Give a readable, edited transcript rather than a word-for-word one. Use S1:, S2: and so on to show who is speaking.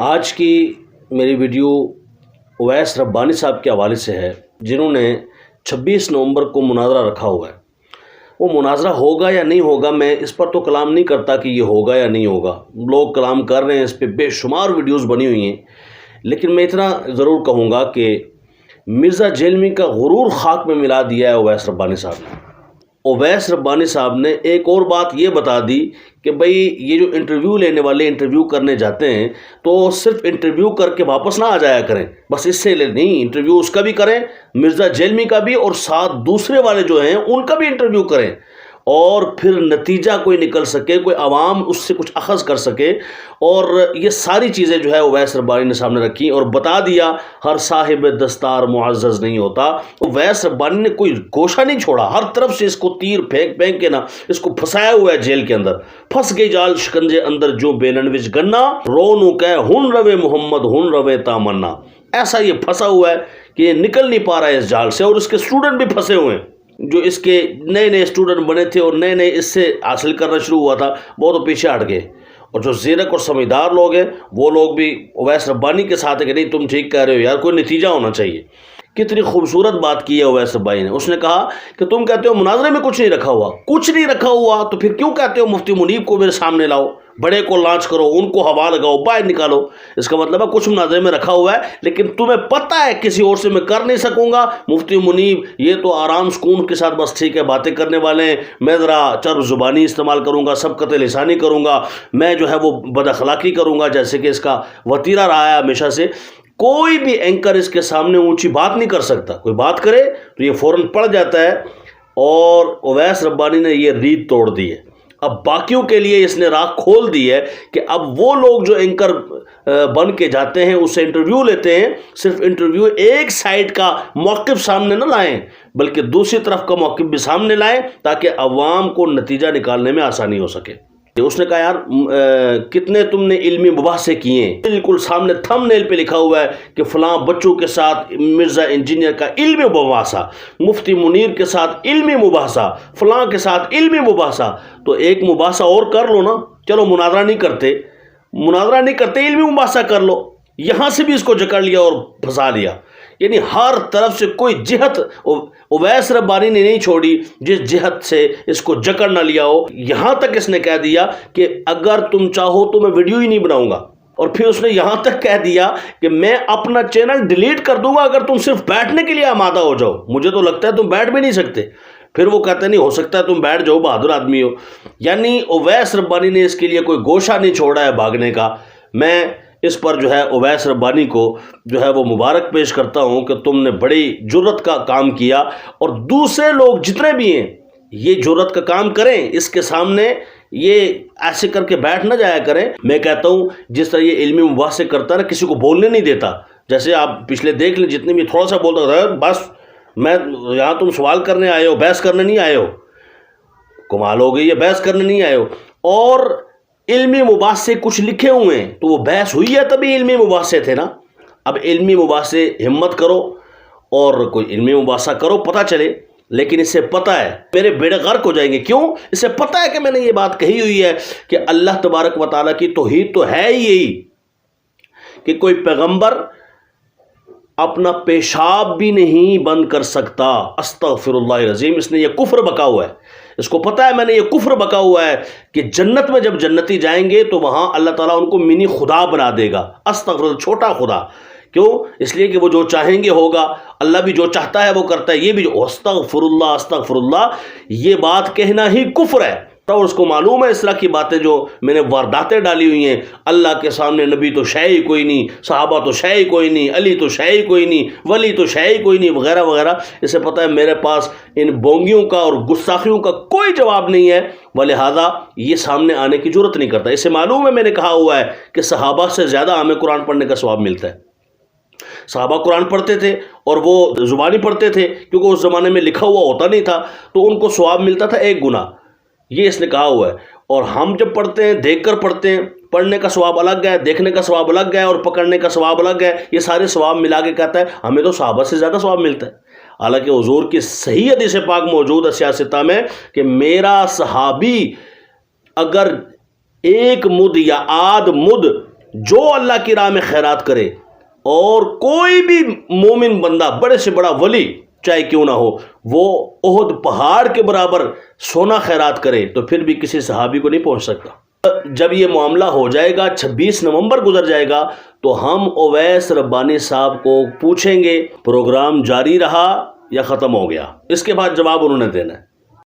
S1: آج کی میری ویڈیو اویس ربانی صاحب کے حوالے سے ہے، جنہوں نے 26 نومبر کو مناظرہ رکھا ہوا ہے۔ وہ مناظرہ ہوگا یا نہیں ہوگا، میں اس پر تو کلام نہیں کرتا کہ یہ ہوگا یا نہیں ہوگا۔ لوگ کلام کر رہے ہیں، اس پہ بے شمار ویڈیوز بنی ہوئی ہیں، لیکن میں اتنا ضرور کہوں گا کہ مرزا جیلمی کا غرور خاک میں ملا دیا ہے اویس ربانی صاحب نے۔ اویس ربانی صاحب نے ایک اور بات یہ بتا دی کہ بھئی یہ جو انٹرویو لینے والے انٹرویو کرنے جاتے ہیں تو صرف انٹرویو کر کے واپس نہ آ جایا کریں، بس اس سے نہیں، انٹرویو اس کا بھی کریں، مرزا جیلمی کا بھی، اور ساتھ دوسرے والے جو ہیں ان کا بھی انٹرویو کریں، اور پھر نتیجہ کوئی نکل سکے، کوئی عوام اس سے کچھ اخذ کر سکے۔ اور یہ ساری چیزیں جو ہے اویس ربانی نے سامنے رکھی اور بتا دیا ہر صاحب دستار معزز نہیں ہوتا۔ اویس ربانی نے کوئی گوشہ نہیں چھوڑا، ہر طرف سے اس کو تیر پھینک کے نا اس کو پھنسایا ہوا ہے جیل کے اندر۔ پھنس گئی جال شکنجے اندر جو بینن وچ گنا، رونو کہ ہن روے محمد ہن روے تامنا۔ ایسا یہ پھنسا ہوا ہے کہ یہ نکل نہیں پا رہا ہے اس جال سے، اور اس کے اسٹوڈنٹ بھی پھنسے ہوئے ہیں۔ جو اس کے نئے نئے اسٹوڈنٹ بنے تھے اور نئے نئے اس سے حاصل کرنا شروع ہوا تھا، وہ تو پیچھے ہٹ گئے، اور جو زیرک اور سمجھدار لوگ ہیں وہ لوگ بھی اویس ربانی کے ساتھ ہے کہ نہیں تم ٹھیک کہہ رہے ہو یار، کوئی نتیجہ ہونا چاہیے۔ کتنی خوبصورت بات کی ہے اویس ربانی نے۔ اس نے کہا کہ تم کہتے ہو مناظرے میں کچھ نہیں رکھا ہوا، کچھ نہیں رکھا ہوا تو پھر کیوں کہتے ہو مفتی منیب کو میرے سامنے لاؤ، بڑے کو لانچ کرو، ان کو ہوا لگاؤ، باہر نکالو۔ اس کا مطلب ہے کچھ مناظرے میں رکھا ہوا ہے، لیکن تمہیں پتہ ہے کسی اور سے میں کر نہیں سکوں گا۔ مفتی منیب یہ تو آرام سکون کے ساتھ بس ٹھیک ہے باتیں کرنے والے ہیں، میں ذرا چرب زبانی استعمال کروں گا، سبقت لسانی کروں گا، میں جو ہے وہ بد اخلاقی کروں گا، جیسے کہ اس کا وتیرہ رہا ہے ہمیشہ سے۔ کوئی بھی اینکر اس کے سامنے اونچی بات نہیں کر سکتا، کوئی بات کرے تو یہ فوراً پڑ جاتا ہے، اور اویس ربانی نے یہ ریت توڑ دی ہے۔ اب باقیوں کے لیے اس نے راہ کھول دی ہے کہ اب وہ لوگ جو اینکر بن کے جاتے ہیں اس سے انٹرویو لیتے ہیں، صرف انٹرویو ایک سائیڈ کا موقف سامنے نہ لائیں بلکہ دوسری طرف کا موقف بھی سامنے لائیں تاکہ عوام کو نتیجہ نکالنے میں آسانی ہو سکے۔ اس نے کہا یار کتنے تم نے علمی مباحثے کیے ہیں، بالکل سامنے تھم نیل پہ لکھا ہوا ہے کہ فلاں بچوں کے ساتھ مرزا انجینئر کا علمی مباحثہ، مفتی منیر کے ساتھ علمی مباحثہ، فلاں کے ساتھ علمی مباحثہ۔ تو ایک مباحثہ اور کر لو نا، چلو مناظرہ نہیں کرتے علمی مباحثہ کر لو۔ یہاں سے بھی اس کو جکڑ لیا اور پھنسا لیا، یعنی ہر طرف سے کوئی جہت اویس ربانی نے نہیں چھوڑی جس جہت سے اس کو جکڑ نہ لیا ہو۔ یہاں تک اس نے کہہ دیا کہ اگر تم چاہو تو میں ویڈیو ہی نہیں بناؤں گا، اور پھر اس نے یہاں تک کہہ دیا کہ میں اپنا چینل ڈیلیٹ کر دوں گا اگر تم صرف بیٹھنے کے لیے آمادہ ہو جاؤ۔ مجھے تو لگتا ہے تم بیٹھ بھی نہیں سکتے۔ پھر وہ کہتے نہیں ہو سکتا ہے تم بیٹھ جاؤ، بہادر آدمی ہو۔ یعنی اویس ربانی نے اس کے لیے کوئی گوشہ نہیں چھوڑا ہے بھاگنے کا۔ میں اس پر جو ہے اویس ربانی کو جو ہے وہ مبارک پیش کرتا ہوں کہ تم نے بڑی جرت کا کام کیا، اور دوسرے لوگ جتنے بھی ہیں یہ جرت کا کام کریں، اس کے سامنے یہ ایسے کر کے بیٹھ نہ جایا کریں۔ میں کہتا ہوں جس طرح یہ علمی مباحثے کرتا ہے نا، کسی کو بولنے نہیں دیتا، جیسے آپ پچھلے دیکھ لیں جتنے بھی تھوڑا سا بولتا تھا بس میں یہاں تم سوال کرنے آئے ہو، بحث کرنے نہیں آئے ہو، کمال ہو گئی ہے، بحث کرنے نہیں آئے ہو۔ اور علمی مباحثے کچھ لکھے ہوئے ہیں تو وہ بحث ہوئی ہے تبھی علمی مباحثے تھے نا۔ اب علمی مباحثے ہمت کرو اور کوئی علمی مباحثہ کرو، پتہ چلے، لیکن اسے پتہ ہے میرے بیڑے غرق ہو جائیں گے۔ کیوں؟ اسے پتہ ہے کہ میں نے یہ بات کہی ہوئی ہے کہ اللہ تبارک و تعالیٰ کی توحید تو ہے ہی یہی کہ کوئی پیغمبر اپنا پیشاب بھی نہیں بند کر سکتا۔ استغفر اللہ العظیم، اس نے یہ کفر بکا ہوا ہے، اس کو پتہ ہے میں نے یہ کفر بکا ہوا ہے کہ جنت میں جب جنتی جائیں گے تو وہاں اللہ تعالیٰ ان کو منی خدا بنا دے گا، استغفر اللہ، چھوٹا خدا۔ کیوں؟ اس لیے کہ وہ جو چاہیں گے ہوگا، اللہ بھی جو چاہتا ہے وہ کرتا ہے، یہ بھی جو استغفر اللہ یہ بات کہنا ہی کفر ہے۔ اور اس کو معلوم ہے اس طرح کی باتیں جو میں نے وارداتیں ڈالی ہوئی ہیں، اللہ کے سامنے نبی تو شے ہی کوئی نہیں، صحابہ تو شے ہی کوئی نہیں، علی تو شے ہی کوئی نہیں، ولی تو شے ہی کوئی نہیں، وغیرہ وغیرہ۔ اسے پتہ ہے میرے پاس ان بونگیوں کا اور گستاخیوں کا کوئی جواب نہیں ہے، ولہذا یہ سامنے آنے کی ضرورت نہیں کرتا۔ اسے معلوم ہے میں نے کہا ہوا ہے کہ صحابہ سے زیادہ ہمیں قرآن پڑھنے کا ثواب ملتا ہے۔ صحابہ قرآن پڑھتے تھے اور وہ زبانی پڑھتے تھے کیونکہ اس زمانے میں لکھا ہوا ہوتا نہیں تھا، تو ان کو ثواب ملتا تھا 1 گنا، یہ اس نے کہا ہوا ہے۔ اور ہم جب پڑھتے ہیں دیکھ کر پڑھتے ہیں، پڑھنے کا ثواب الگ ہے، دیکھنے کا ثواب الگ ہے، اور پکڑنے کا ثواب الگ ہے، یہ سارے ثواب ملا کے کہتا ہے ہمیں تو صحابہ سے زیادہ ثواب ملتا ہے۔ حالانکہ حضور کی صحیح حدیث پاک موجود ہے سیاستہ میں کہ میرا صحابی اگر 1 مد یا آدھ مد جو اللہ کی راہ میں خیرات کرے، اور کوئی بھی مومن بندہ بڑے سے بڑا ولی چاہے کیوں نہ ہو، وہ احد پہاڑ کے برابر سونا خیرات کرے تو پھر بھی کسی صحابی کو نہیں پہنچ سکتا۔ جب یہ معاملہ ہو جائے گا، 26 نومبر گزر جائے گا، تو ہم اویس ربانی صاحب کو پوچھیں گے پروگرام جاری رہا یا ختم ہو گیا۔ اس کے بعد جواب انہوں نے دینا ہے۔